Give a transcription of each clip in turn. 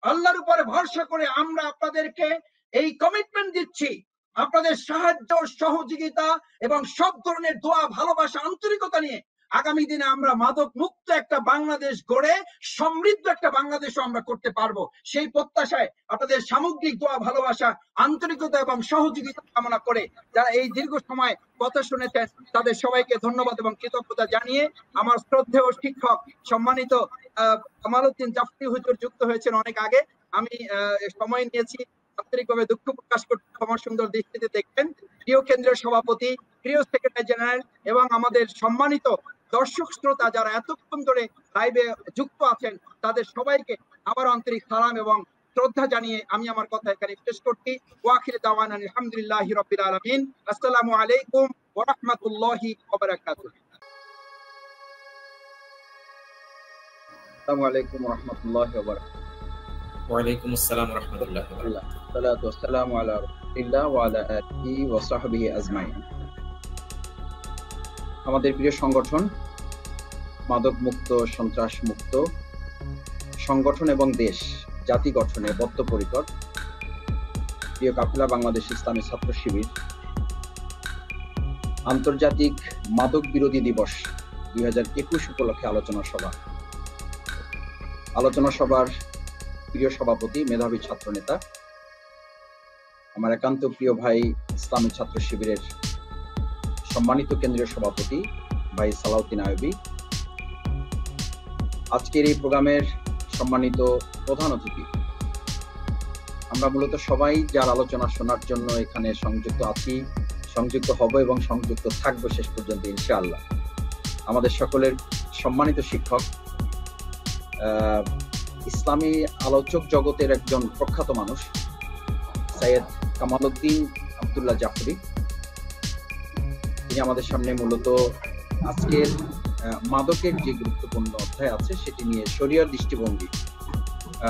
আল্লাহর উপরে ভরসা করে আমরা আপনাদেরকে এই কমিটমেন্ট দিচ্ছি, আপনাদের সাহায্য, সহযোগিতা এবং সব ধরনের দোয়া, ভালোবাসা, আন্তরিকতা নিয়ে আগামী দিনে আমরা মাদক মুক্ত একটা বাংলাদেশ গড়ে সমৃদ্ধ একটা বাংলাদেশও আমরা করতে পারবো। সেই প্রত্যাশায় আপনাদের সামগ্রিক দোয়া, ভালোবাসা, আন্তরিকতা এবং সহযোগিতা কামনা করে যারা এই দীর্ঘ সময় কথা শুনেছেন তাদের সবাইকে ধন্যবাদ এবং কৃতজ্ঞতা জানিয়ে আমার শ্রদ্ধেয় শিক্ষক সম্মানিত কামালউদ্দিন জাফরি হুজুর যুক্ত হয়েছেন অনেক আগে, আমি সময় নিয়েছি, আন্তরিকভাবে দুঃখ প্রকাশ করতে ক্ষমা সুন্দর দৃষ্টিতে দেখবেন। প্রিয় কেন্দ্রীয় সভাপতি, প্রিয় সেক্রেটারি জেনারেল এবং আমাদের সম্মানিত দর্শক শ্রোতা যারা এতক্ষণ ধরে লাইভে যুক্ত আছেন তাদের সবাইকে আবার আন্তরিক সালাম এবং শ্রদ্ধা জানিয়ে আমি আমার কথা এখানে শেষ করছি। ওয়াখির দাওয়ানা আলহামদুলিল্লাহি রাব্বিল আলামিন। আসসালামু আলাইকুম ওয়া রাহমাতুল্লাহি ওয়া বারাকাতুহু। আসসালামু আলাইকুম ওয়া রাহমাতুল্লাহি ওয়া বারাকাতুহু। ওয়া আলাইকুম আসসালাম ওয়া রাহমাতুল্লাহি ওয়া বারাকাতুহু। সালাতু ওয়াসসালামু আলা রাসূলিল্লাহ ওয়া আলা আলিহি ওয়া সাহবিহি আজমাইন। আমাদের প্রিয় সংগঠন মাদক মুক্ত, সন্ত্রাস মুক্ত সংগঠন এবং দেশ জাতি গঠনে বদ্ধপরিকর প্রিয় কাফেলা বাংলাদেশ ইসলামী ছাত্র শিবির আন্তর্জাতিক মাদক বিরোধী দিবস 2021 উপলক্ষে আলোচনা সভার প্রিয় সভাপতি, মেধাবী ছাত্র নেতা, আমার একান্ত প্রিয় ভাই ইসলামী ছাত্র শিবিরের সম্মানিত কেন্দ্রীয় সভাপতি ভাই সালাউদ্দিন আইয়ুবী, আজকের এই প্রোগ্রামের সম্মানিত প্রধান অতিথি, আমরা মূলত সবাই যার আলোচনা শোনার জন্য এখানে সংযুক্ত আছি, সংযুক্ত হব এবং সংযুক্ত থাকবো শেষ পর্যন্ত ইনশাআল্লাহ। আমাদের সকলের সম্মানিত শিক্ষক, ইসলামী আলোচক জগতের একজন প্রখ্যাত মানুষ সৈয়দ কামালউদ্দিন আব্দুল্লাহ জাফরি, তিনি আমাদের সামনে মূলত আজকের মাদকের যে গুরুত্বপূর্ণ অধ্যায় আছে সেটি নিয়ে শরিয়ার দৃষ্টিভঙ্গি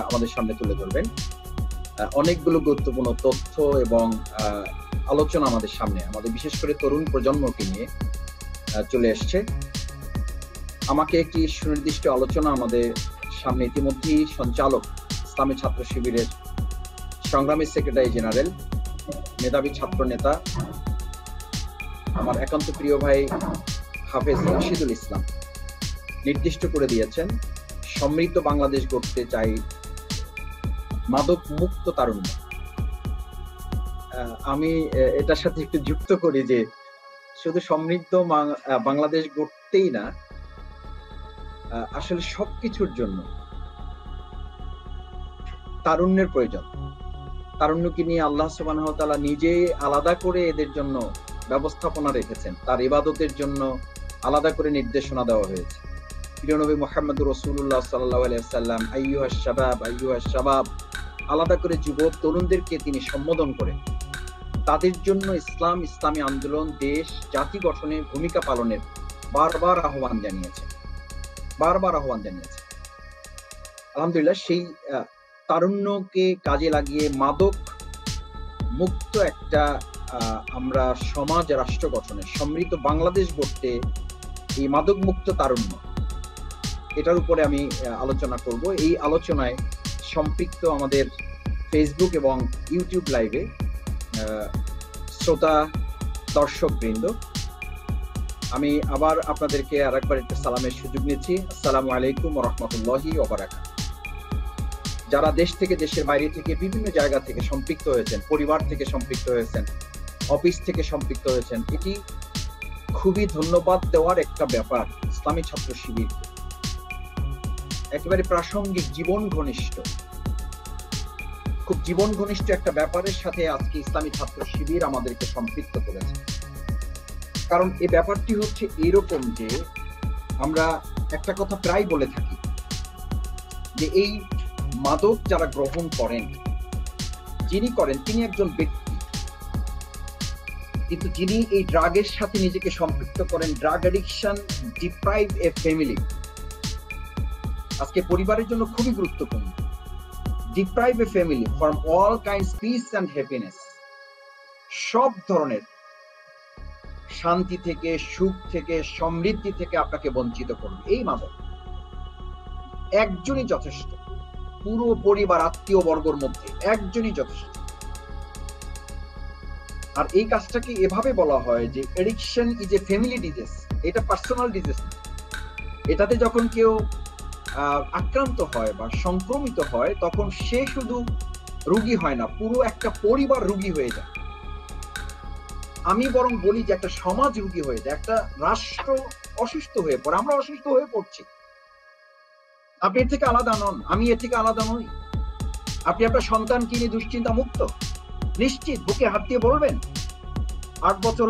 আমাদের সামনে তুলে ধরবেন। অনেকগুলো গুরুত্বপূর্ণ তথ্য এবং আলোচনা আমাদের সামনে, আমাদের বিশেষ করে তরুণ প্রজন্মকে নিয়ে চলে এসছে। আমাকে একটি সুনির্দিষ্ট আলোচনা আমাদের সামনে ইতিমধ্যেই সঞ্চালক, ইসলামী ছাত্র শিবিরের সংগ্রামী সেক্রেটারি জেনারেল, মেধাবী ছাত্র নেতা, আমার একান্ত প্রিয় ভাই হাফেজ রাশিদুল ইসলাম নির্দিষ্ট করে দিয়েছেন। সমৃদ্ধ বাংলাদেশ গড়তে চাই মাদক মুক্ত তারুণ্য। আমি এটার সাথে একটু যুক্ত করি যে শুধু সমৃদ্ধ বাংলাদেশ গড়তেই না, আসলে সবকিছুর জন্য তারুণ্যের প্রয়োজন। তারুণ্যকে নিয়ে আল্লাহ সুবহানাহু ওয়া তাআলা নিজেই আলাদা করে এদের জন্য ব্যবস্থাপনা রেখেছেন, তার ইবাদতের জন্য আলাদা করে নির্দেশনা দেওয়া হয়েছে। প্রিয় নবী মুহাম্মদুর রাসূলুল্লাহ সাল্লাল্লাহু আলাইহি ওয়াসাল্লাম আইয়ুহাস শাবাব আলাদা করে যুবক তরুণদেরকে তিনি সম্বোধন করেন। তাদের জন্য ইসলামী আন্দোলন, দেশ, জাতি গঠনে ভূমিকা পালনের বারবার আহ্বান জানিয়েছে। আলহামদুলিল্লাহ, সেই তারুণ্যকে কাজে লাগিয়ে মাদক মুক্ত একটা আমরা সমাজ, রাষ্ট্র গঠনে সমৃদ্ধ বাংলাদেশ গড়তে এই মাদক মুক্ত তারুণ্য, এটার উপরে আমি আলোচনা করব। এই আলোচনায় সম্পৃক্ত আমাদের ফেসবুক এবং ইউটিউব লাইভে শ্রোতা দর্শক বৃন্দ, আমি আবার আপনাদেরকে আরেকবার একটা সালামের সুযোগ নিচ্ছি। আসসালামু আলাইকুম ওয়া রাহমাতুল্লাহি ওয়া বারাকাতুহু। যারা দেশ থেকে, দেশের বাইরে থেকে, বিভিন্ন জায়গা থেকে সম্পৃক্ত হয়েছেন, পরিবার থেকে সম্পৃক্ত হয়েছেন, অফিস থেকে সম্পৃক্ত হয়েছেন, এটি খুবই ধন্যবাদ দেওয়ার একটা ব্যাপার। ইসলামী ছাত্র শিবির একেবারে প্রাসঙ্গিক, খুব জীবন ঘনিষ্ঠ একটা ব্যাপারের সাথে আজকে ইসলামী ছাত্র শিবির আমাদেরকে সম্পৃক্ত করেছে। কারণ এই ব্যাপারটি হচ্ছে এরকম যে আমরা একটা কথা প্রায় বলে থাকি যে এই মাদক যারা গ্রহণ করেন, যিনি করেন তিনি একজন ব্যক্তি, কিন্তু যিনি এই ড্রাগের সাথে নিজেকে সম্পৃক্ত করেন, drug addiction deprive a family. আজকে পরিবারের জন্য খুবই গুরুত্বপূর্ণ। Deprive a family from all kinds piece and happiness, সব ধরনের শান্তি থেকে, সুখ থেকে, সমৃদ্ধি থেকে আপনাকে বঞ্চিত করবে এই মাদক। একজনই যথেষ্ট, পুরো পরিবার আত্মীয় বর্গর মধ্যে একজনই যথেষ্ট। আর এই কাজটাকে এভাবে বলা হয় যে addiction is a family disease, এটা পার্সোনাল ডিজিজ। এটাতে যখন কেউ আক্রান্ত হয় বা সংক্রমিত হয় তখন সে শুধু রোগী হয় না, পুরো একটা পরিবার রোগী হয়ে যায়। আমি বরং বলি যে একটা সমাজ রোগী হয়ে যায়, একটা রাষ্ট্র অসুস্থ হয়ে পড়ে। আমরা অসুস্থ হয়ে পড়ছি। আপনি এর থেকে আলাদা নন, আমি এর থেকে আলাদা নই। আপনি আপনার সন্তানকে নিয়ে দুশ্চিন্তা মুক্ত, নিশ্চিত বুকে হাত দিয়ে বলবেন 8 বছর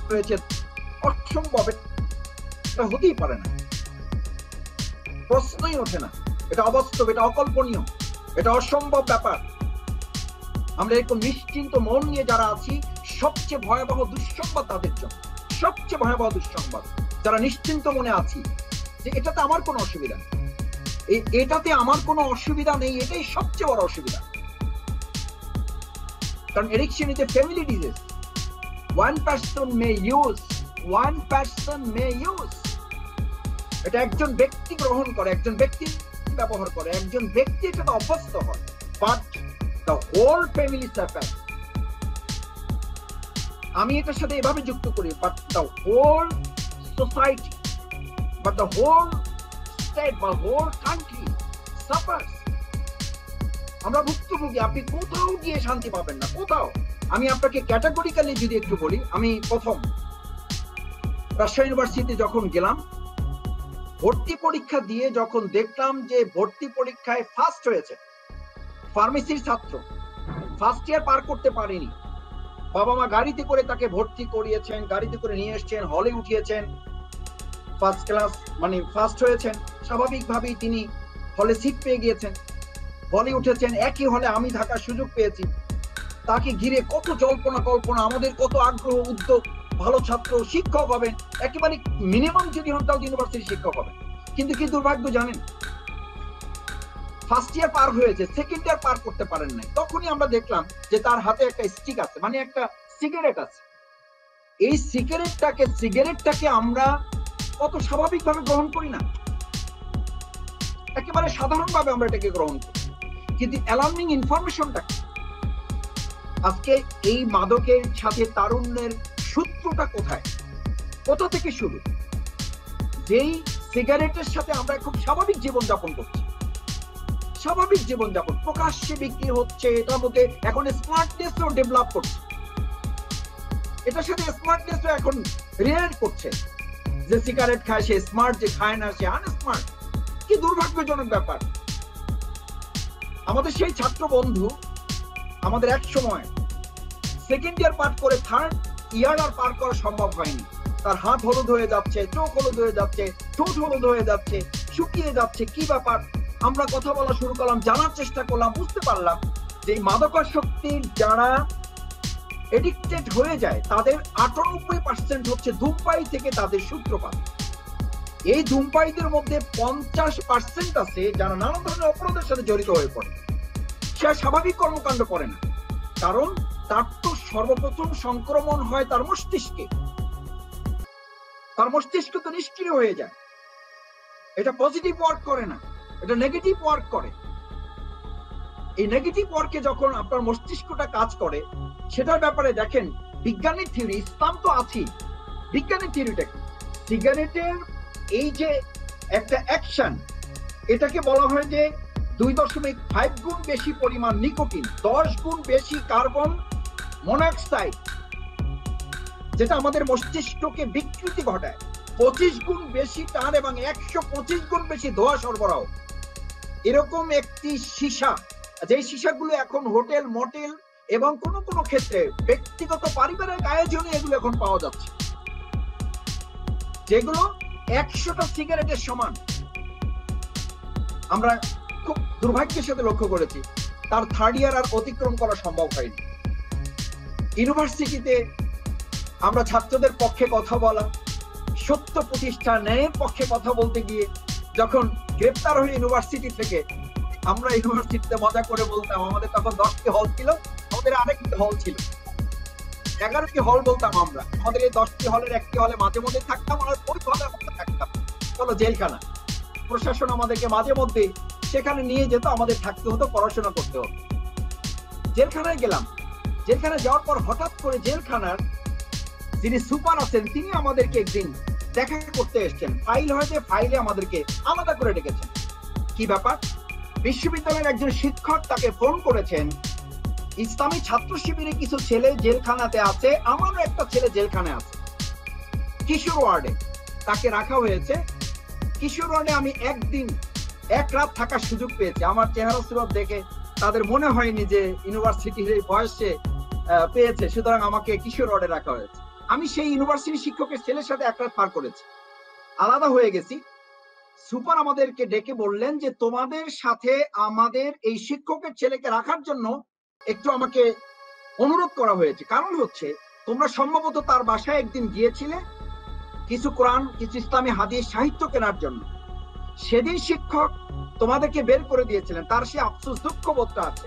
হয়েছে, অসম্ভব, এটা হতেই পারে না, প্রশ্নই ওঠে না, এটা অবাস্তব, এটা অকল্পনীয়, এটা অসম্ভব ব্যাপার। আমরা এরকম নিশ্চিন্ত মন নিয়ে যারা আছি, সবচেয়ে ভয়াবহ দুঃসংবাদ তাদের জন্য, সবচেয়ে ভয়াবহ দুঃসংবাদ যারা নিশ্চিন্ত মনে আছি যে এটাতে আমার কোনো অসুবিধা নেই, এটাতে আমার কোনো অসুবিধা নেই, এটাই সবচেয়ে বড় অসুবিধা। কারণ addiction is a family disease. One person may use, এটা একজন ব্যক্তি গ্রহণ করে, একজন ব্যক্তি ব্যবহার করে, একজন ব্যক্তি এটাতে অভ্যস্ত হয়, but the whole family suffer. আমি এটার সাথে এভাবে যুক্ত করি, but the whole society, but the whole state বা হোল কান্ট্রি সাফার্স। আমরা ভুক্তভোগী। আপনি কোথাও গিয়ে শান্তি পাবেন না, কোথাও। আমি আপনাকে ক্যাটাগরিক্যালি যদি একটু বলি, আমি প্রথম রাজশাহী ইউনিভার্সিটিতে যখন গেলাম, ভর্তি পরীক্ষা দিয়ে যখন দেখলাম যে ভর্তি পরীক্ষায় ফার্স্ট হয়েছে ফার্মেসির ছাত্র, ফার্স্ট ইয়ার পার করতে পারেনি, বাবা মা গাড়িতে করে তাকে ভর্তি করিয়েছেন, গাড়িতে করে নিয়ে এসছেন, হলে উঠিয়েছেন, ফার্স্ট ক্লাস মানে ফার্স্ট হয়েছেন, স্বাভাবিকভাবেই তিনি হলে সিট পেয়ে গিয়েছেন, হলে উঠেছেন। একই হলে আমি থাকার সুযোগ পেয়েছি। তাকে ঘিরে কত জল্পনা কল্পনা, আমাদের কত আগ্রহ, উদ্যোগ, ভালো ছাত্র, শিক্ষক হবেন, একেবারে মিনিমাম যদি হন তাও ইউনিভার্সিটি শিক্ষক হবেন। কিন্তু কি দুর্ভাগ্য জানেন, ফার্স্ট ইয়ার পার হয়েছে, সেকেন্ড ইয়ার পার করতে পারেন নাই। তখনই আমরা দেখলাম যে তার হাতে একটা স্টিক আছে, মানে একটা সিগারেট আছে। এই সিগারেটটাকে আমরা কত স্বাভাবিকভাবে গ্রহণ করি না, একেবারে সাধারণভাবে আমরা এটাকে গ্রহণ করি। কিন্তু অ্যালার্মিং ইনফরমেশনটা আজকে এই মাদকের সাথে তারুণ্যের সূত্রটা কোথায়, কোথা থেকে শুরু? যেই সিগারেটের সাথে আমরা খুব স্বাভাবিক জীবনযাপন করছি, স্বাভাবিক জীবনযাপন প্রকাশ্যে বিক্রি হচ্ছে, এটার মধ্যে এখন স্মার্টনেসও ডেভেলপ করছে, এটার সাথে স্মার্টনেসও এখন রিলেট করছে। যে সিগারেট খায় সে স্মার্ট, যে খায় না সে আনস্মার্ট। কি দুর্ভাগ্যজনক ব্যাপার। আমাদের সেই ছাত্র বন্ধু আমাদের এক সময় সেকেন্ড ইয়ার পার করে থার্ড ইয়ার আর পার করা সম্ভব হয়নি। তার হাত হলুদ হয়ে যাচ্ছে, চোখ হলুদ হয়ে যাচ্ছে, ঠোঁট হলুদ হয়ে যাচ্ছে, শুকিয়ে যাচ্ছে। কি ব্যাপার? আমরা কথা বলা শুরু করলাম, জানার চেষ্টা করলাম, বুঝতে পারলাম যে এই মাদকাসক্তির যারা এডিক্টেড হয়ে যায় তাদের 98% হচ্ছে ধূমপায়ী থেকে তাদের সূত্রপাত। এই ধূমপায়ীদের মধ্যে 50% আছে যারা নানা ধরনের অপরাধের সাথে জড়িত হয়ে পড়ে। সে স্বাভাবিক কর্মকাণ্ড করে না, কারণ তার তো সর্বপ্রথম সংক্রমণ হয় তার মস্তিষ্কে। তার মস্তিষ্ক তো নিষ্ক্রিয় হয়ে যায়, এটা পজিটিভ ওয়ার্ক করে না, এটা নেগেটিভ ওয়ার্ক করে। এই নেগেটিভ ওয়ার্কে যখন আপনার মস্তিষ্কটা কাজ করে, সেটার ব্যাপারে দেখেন বিজ্ঞানের থিওরি, ইসলাম তো আছেই, বিজ্ঞানের থিওরিটা কি? সিগারেটের এই যে একটা অ্যাকশন, এটাকে বলা হয় যে 2.5 গুণ বেশি পরিমাণ নিকোটিন, 10 গুণ বেশি কার্বন মনোক্সাইড, যেটা আমাদের মস্তিষ্ককে বিকৃতি ঘটায়, 25 গুণ বেশি টান এবং 125 গুণ বেশি ধোঁয়া সরবরাহ। এরকম একটি সীসা, যে সীসাগুলো এখন হোটেল, মোটেল এবং কোনো কোনো ক্ষেত্রে ব্যক্তিগত পারিবারিক আয়োজনে এগুলো এখন পাওয়া যাচ্ছে, যেগুলো 100টা সিগারেটের সমান। আমরা খুব দুর্ভাগ্যের সাথে লক্ষ্য করেছি তার থার্ড ইয়ার আর অতিক্রম করা সম্ভব হয়নি। ইউনিভার্সিটিতে আমরা ছাত্রদের পক্ষে কথা বলা, সত্য প্রতিষ্ঠা, ন্যায়ের পক্ষে কথা বলতে গিয়ে যখন গ্রেপ্তার হয়ে ইউনিভার্সিটি থেকে, আমরা ইউনিভার্সিটিতে মজা করে বলতাম, আমাদের তখন 10টি হল ছিল, আমাদের আরেকটি হল ছিল, 11টি হল বলতাম আমরা। আমাদের এই 10টি হলের একটি হলে মাঝে মধ্যে থাকতাম, আর ওই হলে থাকতাম, চলো জেলখানা। প্রশাসন আমাদেরকে মাঝে মধ্যে সেখানে নিয়ে যেত, আমাদের থাকতে হতো, পড়াশোনা করতে হতো। জেলখানায় গেলাম, জেলখানায় যাওয়ার পর হঠাৎ করে জেলখানার যিনি সুপার আছেন তিনি আমাদেরকে একদিন দেখা করতে এসেছেন। ফাইল হয়েছে, ফাইলে আমাদেরকে আলাদা করে ডেকেছেন। কি ব্যাপার? বিশ্ববিদ্যালয়ের একজন শিক্ষক তাকে ফোন করেছেন, ইসলামী ছাত্র শিবিরে কিছু ছেলে জেলখানাতে আছে, আমারও একটা ছেলে জেলখানায় আছে, কিশোর ওয়ার্ডে তাকে রাখা হয়েছে। কিশোর ওয়ার্ডে আমি একদিন এক রাত থাকার সুযোগ পেয়েছি। আমার চেহারা সুরত দেখে তাদের মনে হয়নি যে ইউনিভার্সিটির এই বয়সে পেয়েছে, সুতরাং আমাকে কিশোর ওয়ার্ডে রাখা হয়েছে। আমি সেই ইউনিভার্সিটি শিক্ষকের ছেলের সাথে এক রাত পার করেছি, আলাদা হয়ে গেছি। সুপার আমাদেরকে ডেকে বললেন যে তোমাদের সাথে আমাদের এই শিক্ষকের ছেলেকে রাখার জন্য একটু আমাকে অনুরোধ করা হয়েছে। কারণ হচ্ছে তোমরা সম্ভবত তার বাসায় একদিন গিয়েছিলে কিছু কোরআন, কিছু ইসলামী হাদিস সাহিত্য কেনার জন্য। সেদিন শিক্ষক তোমাদেরকে বের করে দিয়েছিলেন, তার সে আফসোস দুঃখবোধটা আছে।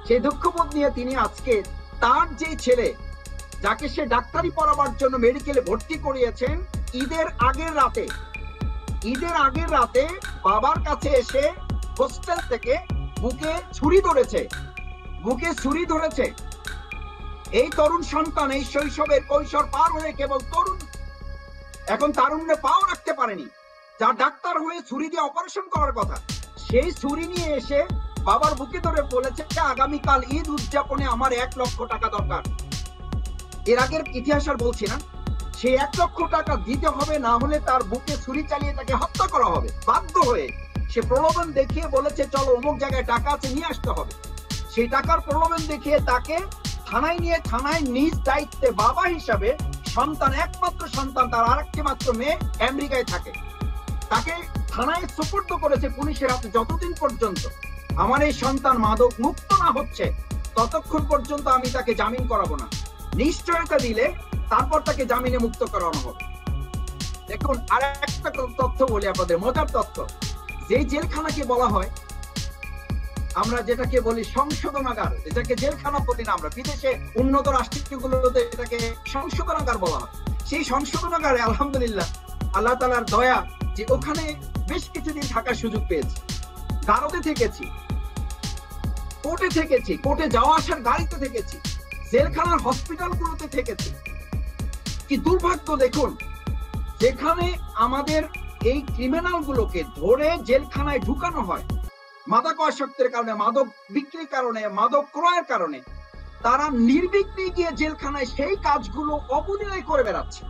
সেই দুঃখবোধ নিয়ে তিনি আজকে তার যে ছেলে যাকে সে ডাক্তারি পড়াবার জন্য মেডিকেলে ভর্তি করিয়েছেন, ঈদের আগের রাতে বাবার কাছে এসে হোস্টেল থেকে বুকে ছুরি ধরেছে। এই তরুণ সন্তান এই শৈশবের কৈশোর পার হয়ে কেবল তরুণ, এখন তারুণ্যে পাও রাখতে পারেনি। যা ডাক্তার হয়ে ছুরি দিয়ে অপারেশন করার কথা, সেই ছুরি নিয়ে এসে বাবার বুকে ধরে বলেছে আগামীকাল ঈদ উদযাপনে আমার 1 লক্ষ টাকা দরকার। এর আগের ইতিহাস আর বলছি না, সেই 1 লক্ষ টাকা দিতে হবে, না হলে তার বুকে ছুরি চালিয়ে তাকে হত্যা করা হবে। বাধ্য হয়ে সে প্রলোভন দেখিয়ে বলেছে চলো অমুক জায়গায় টাকা আছে, নিয়ে আসতে হবে। সেই টাকার প্রলোভন দেখিয়ে তাকে থানায় নিজ দায়িত্বে বাবা হিসাবে সন্তান, একমাত্র সন্তান, তার আরেকটি মাত্র মেয়ে আমেরিকায় থাকে, তাকে থানায় সুপুর্দ করেছে পুলিশের হাতে। যতদিন পর্যন্ত আমার এই সন্তান মাদক মুক্ত না হচ্ছে ততক্ষণ পর্যন্ত আমি তাকে জামিন করাবো না। নিশ্চয়তা দিলে তারপর তাকে জামিনে মুক্ত করানো হবে। দেখুন, আর একটা তথ্য বলি আপনাদের, মজার তথ্য। যেই জেলখানাকে বলা হয়, আমরা যেটাকে বলি সংশোধনাগার, এটাকে জেলখানা বলি না আমরা, বিদেশে উন্নত রাষ্ট্রগুলোতে এটাকে সংশোধনাগার বলা হয়। সেই সংশোধনাগারে আলহামদুলিল্লাহ আল্লাহ তাআলার দয়া যে ওখানে বেশ কিছুদিন থাকার সুযোগ পেয়েছি। গারদে থেকেছি, কোর্টে থেকেছি, কোর্টে যাওয়া আসার গাড়িতে থেকেছি, জেলখানার হসপিটালগুলোতে থেকেছি। কি দুর্ভাগ্য দেখুন, যেখানে আমাদের এই ক্রিমিনাল গুলোকে ধরে জেলখানায় ঢুকানো হয় মাদকাসক্তের কারণে, মাদক বিক্রির কারণে, মাদক ক্রয়ের কারণে, তারা নির্বিঘ্নে গিয়ে জেলখানায় সেই কাজগুলো অবলীলায় করে বেড়াচ্ছে।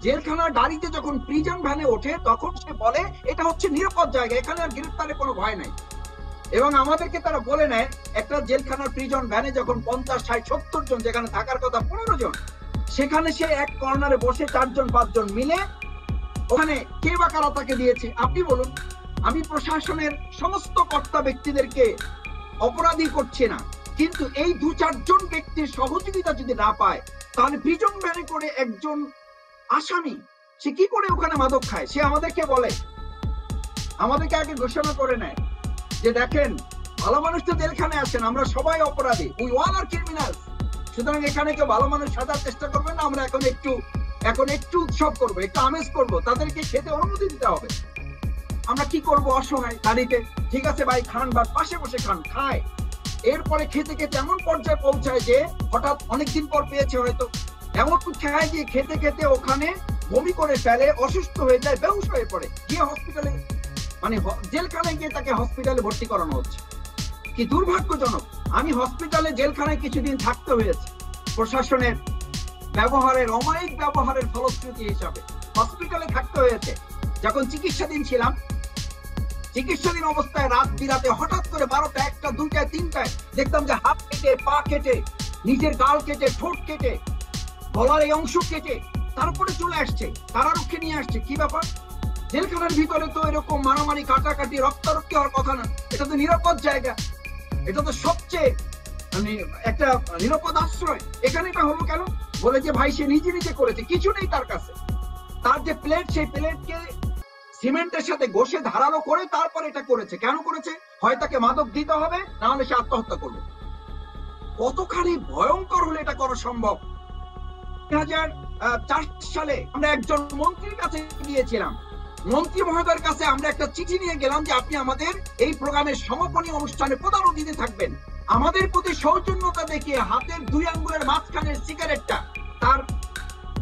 জেলখানার গাড়িতে যখন প্রিজন ভ্যানে ওঠে তখন সে বলে এটা হচ্ছে নিরাপদ জায়গা, এখানে আর গ্রেফতারের কোনো ভয় নাই। এবং আমাদেরকে তারা বলে নেয় একটা জেলখানার প্রিজন ভ্যানে যখন 50, 60, 70 জন, যেখানে থাকার কথা 15 জন, সেখানে সে এক কর্নারে বসে 4 জন 5 জন মিলে ওখানে কে বা কারা তাকে দিয়েছে আপনি বলুন। আমি প্রশাসনের সমস্ত কর্তা ব্যক্তিদেরকে অপরাধী করছি না, কিন্তু এই 2-4 জন ব্যক্তির সহযোগিতা যদি না পায় তাহলে প্রিজন ভ্যানে করে একজন আসামি সে কি করে ওখানে মাদক খায়? সে আমাদেরকে বলে, আমাদেরকে আগে ঘোষণা করে নেয় যে দেখেন ভালো মানুষ তো জেলখানায় আসেন, আমরা সবাই অপরাধী, উই অল আর ক্রিমিনালস, সুতরাং এখানে কেউ ভালো মানুষ সাজার চেষ্টা করবে না, আমরা এখন একটু উৎসব করবো, একটু আমেজ করবো, তাদেরকে খেতে অনুমতি দিতে হবে। আমরা কি করবো? অসহায় গাড়িতে, ঠিক আছে ভাই খান, বা পাশে বসে খান, খায়। এরপরে খেতে খেতে এমন পর্যায়ে পৌঁছায় যে হঠাৎ অনেকদিন পর পেয়েছে হয়তো, এমন খায় যে খেতে খেতে ওখানে বমি করে ফেলে, অসুস্থ হয়ে যায়, বেহুশ হয়ে পড়ে, গিয়ে হসপিটালে, মানে জেলখানায় গিয়ে তাকে হসপিটালে ভর্তি করানো হচ্ছে। কি দুর্ভাগ্যজনক। আমি হসপিটালে জেলখানায় কিছুদিন থাকতে হয়েছে প্রশাসনের ব্যবহারের, অমায়িক ব্যবহারের ফলশ্রুতি হিসাবে হসপিটালে থাকতে হয়েছে। যখন চিকিৎসাধীন ছিলাম, চিকিৎসাধীন অবস্থায় রাত বিরাতে হঠাৎ করে 12টা, 1টা, 2টা, 3টায় দেখতাম যে হাত কেটে, পা কেটে, নিজের গাল কেটে, ঠোঁট কেটে, গলার এই অংশ কেটে তারপরে চলে আসছে, কারারক্ষী নিয়ে আসছে। কি ব্যাপার? জেলখানার ভিতরে তো এরকম মারামারি, কাটাকাটি, রক্তারক্তি হওয়ার কথা না, এটা তো নিরাপদ জায়গা, এটা তো সবচেয়ে একটা নিরাপদ আশ্রয়। এখানে এটা হলো কেন? বলে যে ভাই সে নিজে করেছে, কিছু নেই তার কাছে, তার যে প্লেট, সেই প্লেটকে সিমেন্টের সাথে ঘষে ধারালো করে তারপর এটা করেছে। কেন করেছে? হয় তাকে মাদক দিতে হবে, না হলে সে আত্মহত্যা করবে। কতখানি ভয়ঙ্কর হলে এটা করা সম্ভব? 2004 সালে আমরা একজন মন্ত্রীর কাছে গিয়েছিলাম, মন্ত্রী মহোদয়ের কাছে আমরা একটা চিঠি নিয়ে গেলাম যে আপনি আমাদের এই প্রোগ্রামের সমাপনী অনুষ্ঠানে প্রধান অতিথি থাকবেন। আমাদের প্রতি সৌজন্যতা দেখিয়ে হাতের 2 আঙ্গুলের মাঝখানের সিগারেটটা তার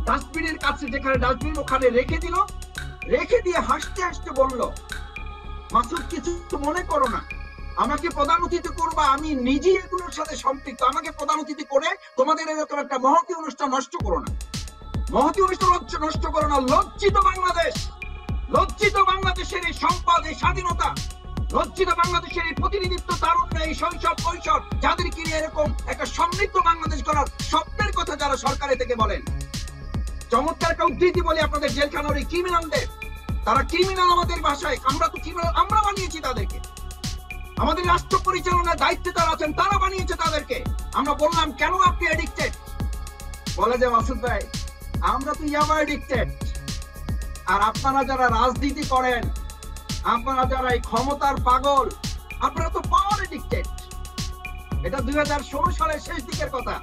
ডাস্টবিনের কাছে, যেখানে ডাস্টবিন ওখানে রেখে দিল, রেখে দিয়ে হাসতে হাসতে বলল, মাসুদ কিছু মনে করো না, আমাকে প্রধান অতিথি করবা, আমি নিজেই এগুলোর সাথে সম্পৃক্ত, আমাকে প্রধান অতিথি করে তোমাদের এরকম একটা মহতী অনুষ্ঠান নষ্ট করো না, মহতী অনুষ্ঠান নষ্ট করো না। লজ্জিত বাংলাদেশ, লজ্জিত বাংলাদেশের এই সম্পদ, এই স্বাধীনতা, লজ্জিত বাংলাদেশের এই প্রতিনিধিত্ব, তারুণ্য, এই শৈশব কৈশোর, যাদেরকে নিয়ে এরকম একটা সমৃদ্ধ বাংলাদেশ গড়ার স্বপ্নের কথা যারা সরকারে থেকে বলেন। চমৎকার একটা উদ্ধৃতি বলি আপনাদের, জেলখানার এই ক্রিমিনালদের, তারা ক্রিমিনাল আমাদের ভাষায়, আমরা তো ক্রিমিনাল, আমরা বানিয়েছি তাদেরকে, আমাদের রাষ্ট্র পরিচালনার দায়িত্বে তারা আছেন, তারা বানিয়েছে তাদেরকে। আমরা বললাম কেন আপনি এডিক্টেড? বলে যে মাসুদ ভাই আমরা তো ইয়াবা এডিক্টেড, আর আপনারা যারা রাজনীতি করেন, আপনারা যারা এই ক্ষমতার পাগল, আপনারা তো পাওয়ার এডিক্টেড। এটা 2016 সালের শেষ দিকের কথা।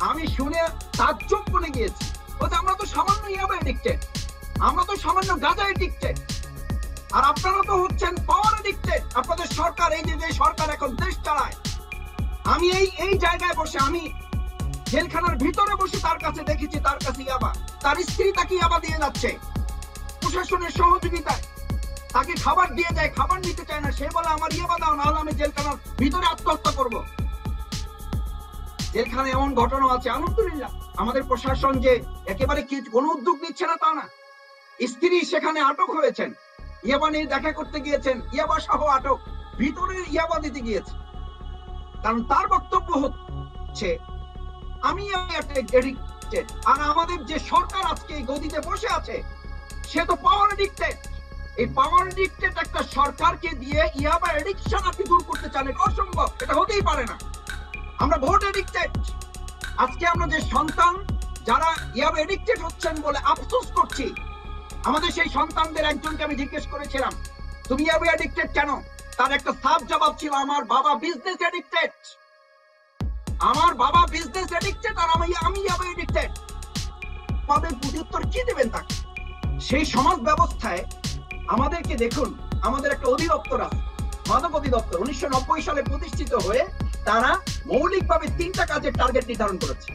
আমি শুনে তাজ্জব করে গিয়েছি, বলতে আমরা তো সামান্য ইয়াবা এডিক্টেড, আমরা তো সামান্য গাঁজা এডিক্টেড, আর আপনারা তো হচ্ছেন পাওয়ার এডিক্টেড। আপনাদের সরকার, এই যে সরকার এখন দেশ চালায়, আমি এই জায়গায় বসে, আমি জেলখানার ভিতরে বসে তার কাছে দেখেছি, তার কাছে ইয়াবা, তার স্ত্রী তাকে ইয়াবা দিয়ে যাচ্ছে প্রশাসনের সহযোগিতায়, তাকে খাবার দিয়ে যায়, খাবার নিতে চায় না, সে বলে আমার ইয়াবা দাও, নাহলে আমি জেলখানার ভিতরে আত্মহত্যা করব। জেলখানায় এমন ঘটনা আছে, আলহামদুলিল্লাহ আমাদের প্রশাসন যে একেবারে কোনো উদ্যোগ নিচ্ছে না তা না। স্ত্রী সেখানে আটক হয়েছেন, ইয়াবা নিয়ে দেখা করতে গিয়েছেন, ইয়াবা সহ আটক, ভিতরে ইয়াবা দিতে গিয়েছে, কারণ তার বক্তব্য হচ্ছে আমি এডিক্টেড। আর আমাদের যে সরকার আজকে এই গদিতে বসে আছে, সে তো পাওয়ার এডিক্টেড। এই পাওয়ার এডিক্টেড একটা সরকারকে দিয়ে ইয়াবা এডিকশন আপনি দূর করতে চান, এটা অসম্ভব, এটা হতেই পারে না। আমরা ভোট এডিক্টেড। আজকে আমরা যে সন্তান যারা ইয়াবা এডিক্টেড হচ্ছেন বলে আফসোস করছি, আমাদের সেই সন্তানদের একজনকে আমি জিজ্ঞেস করেছিলাম তুমি ইয়াবা এডিক্টেড কেন? তার একটা সাফ জবাব ছিল, আমার বাবা বিজনেস এডিক্টেড, আমার বাবা বিজনেস এডিক্টেড, আর আমি ইয়াবা এডিক্টেড। আমাদের প্রত্যুত্তর কি দেবেন তাকে? সেই সমাজ ব্যবস্থায় আমাদেরকে দেখুন, আমাদের একটা অধিদপ্তর আছে, মাদক অধিদপ্তর, 1990 সালে প্রতিষ্ঠিত হয়ে তারা মৌলিকভাবে 3টা কাজের টার্গেট নির্ধারণ করেছে।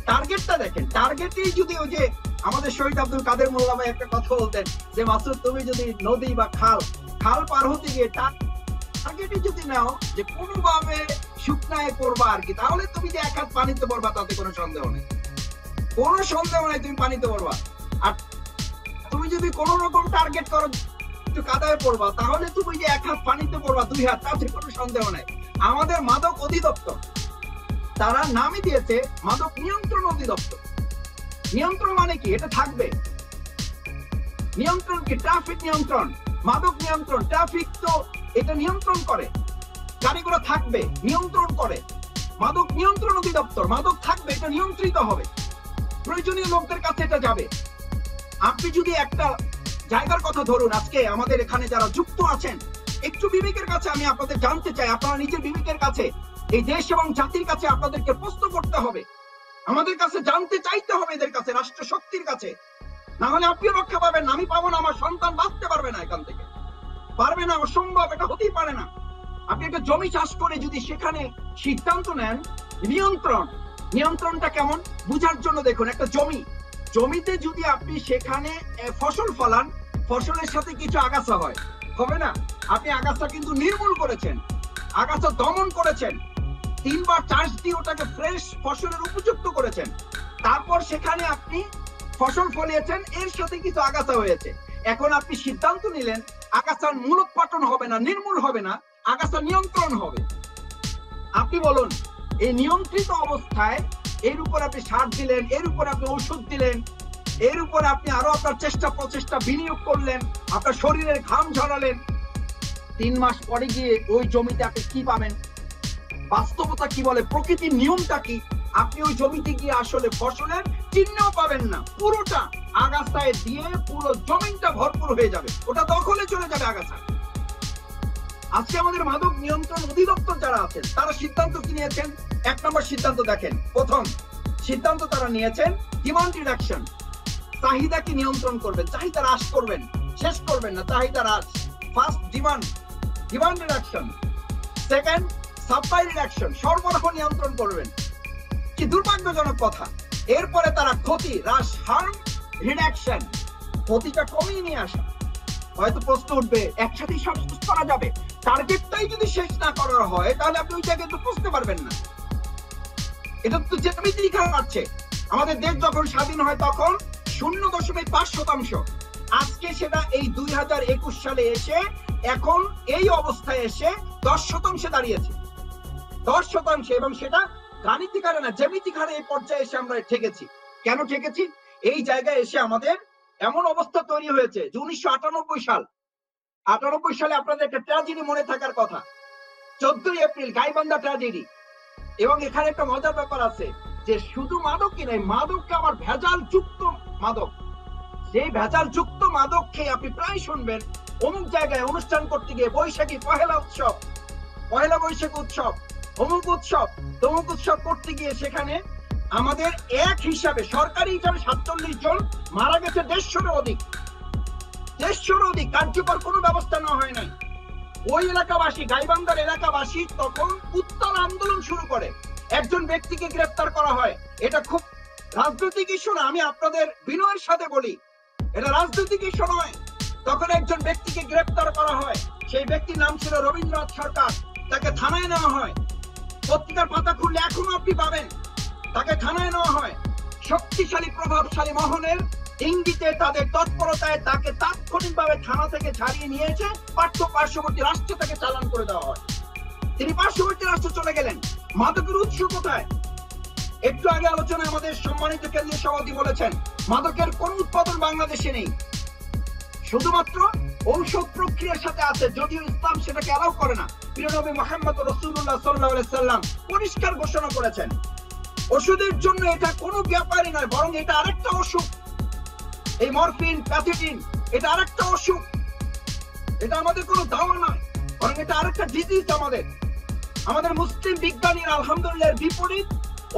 টার্গেটটা দেখেন, টার্গেটেই যদি ওই যে আমাদের শহীদ আব্দুল কাদের মোল্লা ভাই একটা কথা বলতেন যে মাসুদ তুমি যদি নদী বা খাল পার হতে গিয়ে টার্গেটই যদি নাও যে কোনোভাবে শুকনায় করবা আর কি, তাহলে তুমি যে 1 হাত পানিতে পড়বা তাতে কোনো সন্দেহ নেই, কোনো সন্দেহ নাই তুমি পানিতে পড়বা। আর তুমি যদি কোন রকম টার্গেট করো একটু কাদায় পড়বা, তাহলে তুমি যে 1 হাত পানিতে পড়বা 2 হাত, তাতে কোনো সন্দেহ নাই। আমাদের মাদক অধিদপ্তর, তারা নামই দিয়েছে মাদক নিয়ন্ত্রণ অধিদপ্তর। নিয়ন্ত্রণ মানে কি? এটা থাকবে। নিয়ন্ত্রণ কি? ট্রাফিক নিয়ন্ত্রণ, মাদক নিয়ন্ত্রণ। ট্রাফিক তো এটা নিয়ন্ত্রণ করে, গাড়িগুলো থাকবে, নিয়ন্ত্রণ করে। মাদক নিয়ন্ত্রণ অধিদপ্তর, মাদক থাকবে, এটা নিয়ন্ত্রিত হবে, প্রয়োজনীয় লোকদের কাছে এটা যাবে। আপনি যদি একটা জায়গার কথা ধরুন, আজকে আমাদের এখানে যারা যুক্ত আছেন, একটু বিবেকের কাছে আমি আপনাদের জানতে চাই, আপনারা নিজের বিবেকের কাছে, এই দেশ এবং জাতির কাছে আপনাদেরকে প্রশ্ন করতে হবে, আমাদের কাছে জানতে চাইতে হবে, এদের কাছে, রাষ্ট্র শক্তির কাছে। না হলে আপনিও রক্ষা পাবেন না, আমি পাবো না, আমার সন্তান বাঁচতে পারবে না, এখান থেকে পারবে না, অসম্ভব, এটা হতেই পারে না। আপনি একটা জমি চাষ করে যদি সেখানে সিদ্ধান্ত নেন নিয়ন্ত্রণটা কেমন বুঝার জন্য দেখুন, একটা জমিতে যদি আপনি সেখানে ফসল ফলান, ফসলের সাথে কিছু আগাছা হয়, হবে না? আপনি আগাছা কিন্তু নির্মূল করেছেন, আগাছা দমন করেছেন, 3 বার চাষ দিয়ে ওটাকে ফ্রেশ ফসলের উপযুক্ত করেছেন, তারপর সেখানে আপনি ফসল ফলিয়েছেন, এর সাথে কিছু আগাছা হয়েছে। এখন আপনি সিদ্ধান্ত নিলেন আগাছার মূলোৎপাটন হবে না, নির্মূল হবে না, আগাছা নিয়ন্ত্রণ হবে। আপনি বলুন, এই নিয়ন্ত্রিত অবস্থায় এর উপর আপনি সার দিলেন, এর উপর আপনি ঔষধ দিলেন, এর উপর আপনি আরো আপনার প্রচেষ্টা বিনিয়োগ করলেন, আপনার শরীরের ঘাম ঝরালেন, 3 মাস পরে গিয়ে ওই জমিতে আপনি কি পাবেন? বাস্তবতা কি বলে, প্রকৃতির নিয়মটা কি? আপনি ওই জমিতে গিয়ে আসলে ফসলের চিহ্নও পাবেন না, পুরোটা আগাছায় দিয়ে পুরো জমিটা ভরপুর হয়ে যাবে, ওটা দখলে চলে যাবে আগাছা। আজকে আমাদের মাদক নিয়ন্ত্রণ অধিদপ্তর যারা আছেন, তারা সিদ্ধান্ত কি নিয়েছেন? 1 নম্বর সিদ্ধান্ত দেখেন, প্রথম সিদ্ধান্ত তারা নিয়েছেন ডিমান্ড রিডাকশন, চাহিদাকে নিয়ন্ত্রণ করবেন, চাহিদা হ্রাস করবেন। শেষ করবেন না চাহিদা হ্রাস। First demand reduction, second supply reduction, সরবরাহ নিয়ন্ত্রণ করবেন। কি দুর্ভাগ্যজনক কথা। এরপরে তারা ক্ষতি হ্রাস, হার্ম রিডাকশন, ক্ষতিটা কমিয়ে নিয়ে আসা। হয়তো প্রশ্ন উঠবে একসাথেই সব শেষ করা যাবে? টার্গেটটাই যদি শেষ না করার হয় তাহলে আপনি ওই জায়গায় তো পৌঁছতে পারবেন না। এটা তো জ্যামিতিক আছে। আমাদের দেশ যখন স্বাধীন হয় তখন 0.5%, আজকে সেটা এই 2021 সালে এসে এখন এই অবস্থায় এসে 10% দাঁড়িয়েছে, 10%। এবং সেটা গাণিতিক হারে না, জ্যামিতিক হারে এই পর্যায়ে এসে আমরা ঠেকেছি। কেন ঠেকেছি? এই জায়গায় এসে আমাদের এমন অবস্থা তৈরি হয়েছে যে 1998 সালে আপনাদের একটা ট্র্যাজেডি মনে থাকার কথা, 14 এপ্রিল গাইবান্ধা ট্র্যাজেডি। এবং এখানে একটা মজার ব্যাপার আছে যে শুধু মাদক কি নাই, মাদককে আবার ভেজাল যুক্ত মাদক, যেই ভেজাল যুক্ত মাদক খেয়ে আপনি প্রায় শুনবেন অমুক জায়গায় অনুষ্ঠান করতে গিয়ে বৈশাখী পহেলা বৈশাখ উৎসব, অমুক উৎসব তমুক উৎসব করতে গিয়ে সেখানে আমাদের এক হিসাবে সরকারি হিসাবে 47 জন মারা গেছে, 150 অধিক, কার্যকর কোনো ব্যবস্থা নেওয়া হয় নাই। ওই এলাকাবাসী, গাইবান্ধার এলাকাবাসী তখন উত্তাল আন্দোলন শুরু করে, একজন ব্যক্তিকে গ্রেফতার করা হয়। এটা খুব রাজনৈতিক ইস্যু না, আমি আপনাদের বিনয়ের সাথে বলি, এটা রাজনৈতিক ইস্যু নয়। তখন একজন ব্যক্তিকে গ্রেফতার করা হয়, সেই ব্যক্তির নাম ছিল রবীন্দ্রনাথ সরকার। তাকে থানায় নেওয়া হয়, পত্রিকার পাতা খুললে এখনো আপনি পাবেন, তাকে থানায় নেওয়া হয়। শক্তিশালী প্রভাবশালী মহলের ইঙ্গিতে, তাদের তৎপরতায় তাকে তাৎক্ষণিকভাবে থানা থেকে ছাড়িয়ে নিয়েছে, পার্শ্ববর্তী রাষ্ট্রে তাকে চালান করে দেওয়া হয়। তিনি পার্শ্ববর্তী রাষ্ট্রে চলে গেলেন। মাদকের উৎস কোথায়? একটু আগে আলোচনায় আমাদের সম্মানিত কেন্দ্রীয় সভাপতি বলেছেন মাদকের কোন উৎপাদন বাংলাদেশে নেই, শুধুমাত্র ঔষধ প্রক্রিয়ার সাথে আছে, যদিও ইসলাম সেটাকে অ্যালাউ করে না। প্রিয় নবী মুহাম্মদ রাসূলুল্লাহ সাল্লাল্লাহু আলাইহি সাল্লাম পরিষ্কার ঘোষণা করেছেন ওষুধের জন্য এটা কোনো ব্যাপারই নয়, বরং এটা আরেকটা অসুখ। এই মরফিন, প্যাথেটিন, এটা আরেকটা অসুখ, এটা আমাদের কোনো দাওয়া নয়, বরং এটা আরেকটা ডিজিজ। আমাদের মুসলিম বিজ্ঞানীরা আলহামদুলিল্লাহ বিপরীত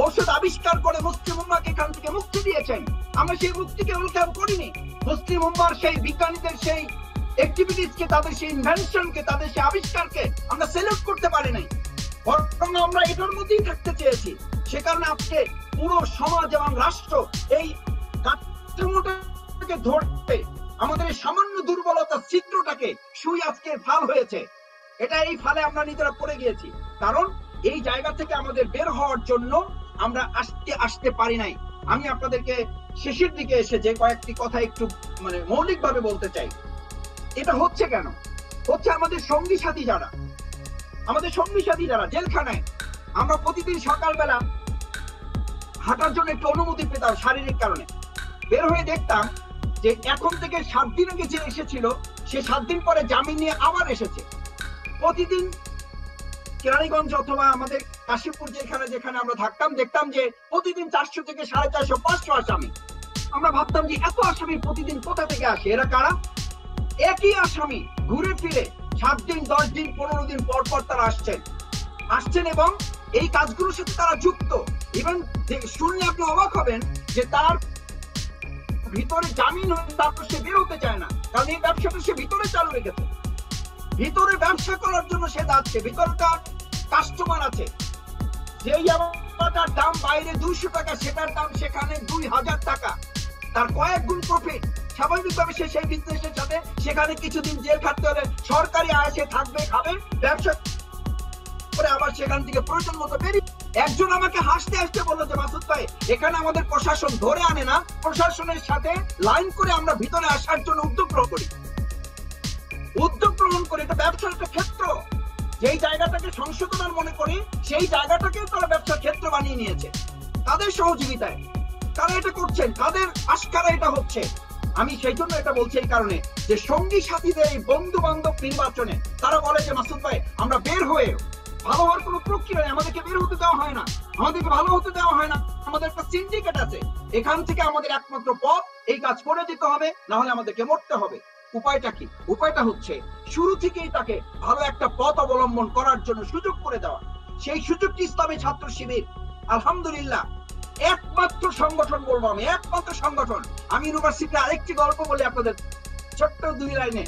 ঔষধ আবিষ্কার করে মুসলিম উম্মাহকে এখান থেকে মুক্তি দিয়েছেন। আমরা সেই মুক্তিকে উল্লেখ করিনি। মুসলিম উম্মাহর সেই বিজ্ঞানীদের সেই অ্যাক্টিভিটিসকে, তাদের সেই ইনভেনশনকে, তাদের সেই আবিষ্কারকে আমরা সেলিউট করতে পারি নাই, বরং আমরা এটার মধ্যেই থাকতে চেয়েছি। সে কারণে আজকে পুরো সমাজ এবং রাষ্ট্র এই কাঠামোটাকে ধরতে আমাদের এই সামান্য দুর্বলতা চিত্রটাকে সুই আজকে ফাল হয়েছে। এটা এই ফালে আমরা নিজেরা পড়ে গিয়েছি, কারণ এই জায়গা থেকে আমাদের বের হওয়ার জন্য আমরা আসতে পারি নাই। আমি আপনাদেরকে শেষের দিকে এসে যে কয়েকটি কথা একটু মৌলিকভাবে বলতে চাই। এটা হচ্ছে কেন? হচ্ছে আমাদের সঙ্গী সাথী যারা জেলখানায়, আমরা প্রতিদিন সকালবেলা হাঁটার জন্য একটু অনুমতি পেতাম শারীরিক কারণে, বের হয়ে দেখতাম যে এখন থেকে 7 দিন আগে যে এসেছিল সে 7 দিন পরে জামিন নিয়ে আবার এসেছে। প্রতিদিন কেরানীগঞ্জ অথবা আমাদের কাশীপুর যেখানে আমরা থাকতাম, দেখতাম যে প্রতিদিন 400 থেকে 450, 500 আসামি। আমরা ভাবতাম যে এত আসামি প্রতিদিন কোথা থেকে আসে, এরা কারা? একই আসামি ঘুরে ফিরে 7 দিন, 10 দিন, 15 দিন পর পর তারা আসছেন এবং এই কাজগুলোর সাথে তারা যুক্ত। ইভেন শুনলে আপনি অবাক হবেন যে তার ভিতরে জামিন হয়ে তারপর সে বের হতে চায় না, কারণ এই ব্যবসাটা সে ভিতরে চালু রেখেছে। ভিতরে ব্যবসা করার জন্য সে যাচ্ছে, ভিতরে তার কাস্টমার আছে। যেই জামাটার দাম বাইরে 200 টাকা, সেটার দাম সেখানে 2000 টাকা, তার কয়েক গুণ প্রফিট। স্বাভাবিকভাবে সে সেই বিজনেসের সাথে সেখানে কিছুদিন জেল খাটতে হলে সরকারি আয় থাকবে, খাবে, ব্যবসা করে আবার সেখান থেকে প্রয়োজন মতো বেরিয়ে। একজন আমাকে হাসতে হাসতে বললো যে মাসুদ ভাই, এখানে আমাদের প্রশাসন ধরে আনে না, প্রশাসনের সাথে লাইন করে আমরা ভিতরে আসার জন্য উদ্যোগ গ্রহণ করি। এটা ব্যবসার একটা ক্ষেত্র। যেই জায়গাটাকে সংশোধন মনে করি, সেই জায়গাটাকে তারা ব্যবসার ক্ষেত্র বানিয়ে নিয়েছে। তাদের সহযোগিতায় তারা এটা করছেন, তাদের আশকারা এটা হচ্ছে। আমি সেই জন্য এটা বলছি এই কারণে যে সঙ্গী সাথীদের এই বন্ধু বান্ধব নির্বাচনে তারা বলে যে মাসুদ ভাই, আমরা বের হয়ে ভালো হওয়ার কোনো প্রক্রিয়া নেই, আমাদেরকে বের হতে দেওয়া হয় না, আমাদেরকে ভালো হতে দেওয়া হয় না। আমাদের একটা সিন্ডিকেট আছে, এখান থেকে আমাদের একমাত্র পথ এই কাজ করে যেতে হবে, না হলে আমাদেরকে মরতে হবে। উপায়টা কি? উপায়টা হচ্ছে শুরু থেকেই তাকে ভালো একটা পথ অবলম্বন করার জন্য সুযোগ করে দেওয়া। সেই সুযোগটি ইসলামী ছাত্র শিবির আলহামদুলিল্লাহ একমাত্র সংগঠন বলবো আমি, একমাত্র সংগঠন। আমি ইউনিভার্সিটিতে আরেকটি গল্প বলে আপনাদের ছোট্ট 2 লাইনে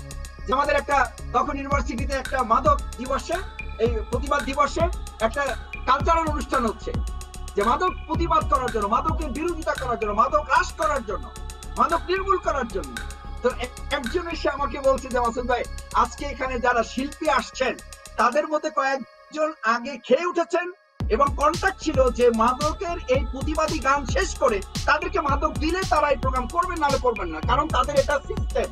যে আমাদের একটা তখন ইউনিভার্সিটিতে একটা মাদক দিবসে, এই প্রতিবাদ দিবসে একটা কালচারাল অনুষ্ঠান হচ্ছে, যে মাদক প্রতিবাদ করার জন্য, মাদকের বিরোধিতা করার জন্য, মাদক হ্রাস করার জন্য, মাদক নির্মূল করার জন্য। তো একজন এসে আমাকে বলছে যে মাসুদ ভাই, আজকে এখানে যারা শিল্পী আসছেন তাদের মধ্যে কয়েকজন আগে খেয়ে উঠেছেন এবং কন্ট্যাক্ট ছিল যে মাদকের এই প্রতিবাদী গান শেষ করে তাদেরকে মাদক দিলে তারা এই প্রোগ্রাম করবেন, নাহলে করবেন না, কারণ তাদের এটা সিস্টেম।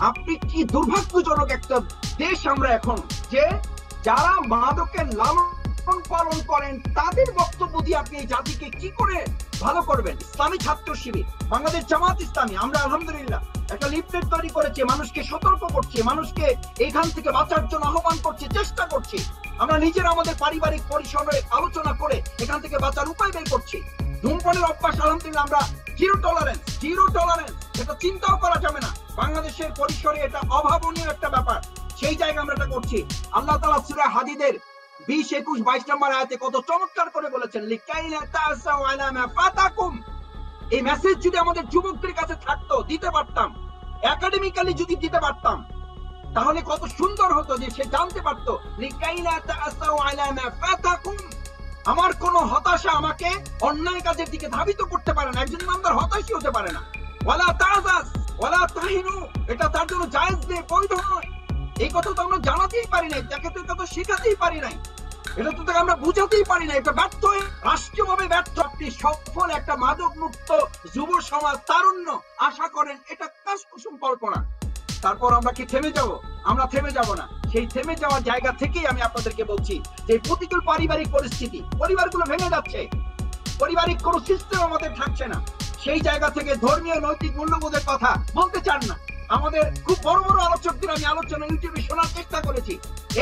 আপনি কি দুর্ভাগ্যজনক একটা দেশ আমরা এখন, যে যারা মাদকের লালন পালন করেন তাদের বক্তব্য দিয়ে আপনি এই জাতিকে কি করে ভালো করবেন? ইসলামী ছাত্র শিবির, বাংলাদেশ জামাত ইসলামী, আমরা আলহামদুলিল্লাহ একটা লিফলেট তৈরি করেছি, মানুষকে সতর্ক করছি, মানুষকে এখান থেকে বাঁচার জন্য আহ্বান করছি, চেষ্টা করছি। আমরা নিজেরা আমাদের পারিবারিক পরিসরে আলোচনা করে এখান থেকে বাঁচার উপায় বের করছি। ধূমপানের অভ্যাস আলহামদুলিল্লাহ আমরা জিরো টলারেন্স, এটা চিন্তাও করা যাবে না। বাংলাদেশের পরিসরে এটা অভাবনীয় একটা ব্যাপার, সেই জায়গায় আমরা এটা করছি। আল্লাহ তাআলা সূরা হাদীদের 20, 21, 22 নম্বর আয়াতে কত চমৎকার করে বলেছেন, লিকাইলা তাসাউ আলা মা ফাতাকুম। এই মেসেজ যদি আমাদের যুবকদের কাছে থাকতো, দিতে পারতাম, একাডেমিক্যালি যদি দিতে পারতাম, তাহলে কত সুন্দর হতো যে সে জানতে পারতো লিকাইলা তাসাউ আলা মা ফাতাকুম। আমার কোন হতাশা আমাকে অন্যায় কাজের দিকে ধাবিত করতে পারে না। একজন ইমানদার হতাশই হতে পারে না। ওয়ালা তাজাস ওয়ালা তাহিনু, এটা তার জন্য জায়েজ নেই, বৈধ নয়। এই কথা তো আমরা জানাতেই পারি নাই, তাকে তো এটা তো শেখাতেই পারি নাই, এটা তো তাকে আমরা বুঝাতেই পারি না। এটা ব্যর্থ, রাষ্ট্রীয়ভাবে ব্যর্থ। আপনি সফল একটা মাদক মুক্ত যুব সমাজ, তারুণ্য আশা করেন, এটা কাজকুসুম কল্পনা। তারপর আমরা কি থেমে যাব? আমরা থেমে যাব না। সেই থেমে যাওয়ার জায়গা থেকেই আমি আপনাদেরকে বলছি যে প্রতিকূল পারিবারিক পরিস্থিতি, পরিবারগুলো ভেঙে যাচ্ছে, পারিবারিক কোনো সিস্টেম আমাদের থাকছে না। সেই জায়গা থেকে ধর্মীয় নৈতিক মূল্যবোধের কথা বলতে চান না। আমাদের খুব বড় বড় আলোচকদের আমি আলোচনা ইউটিউবে শোনার চেষ্টা করেছি।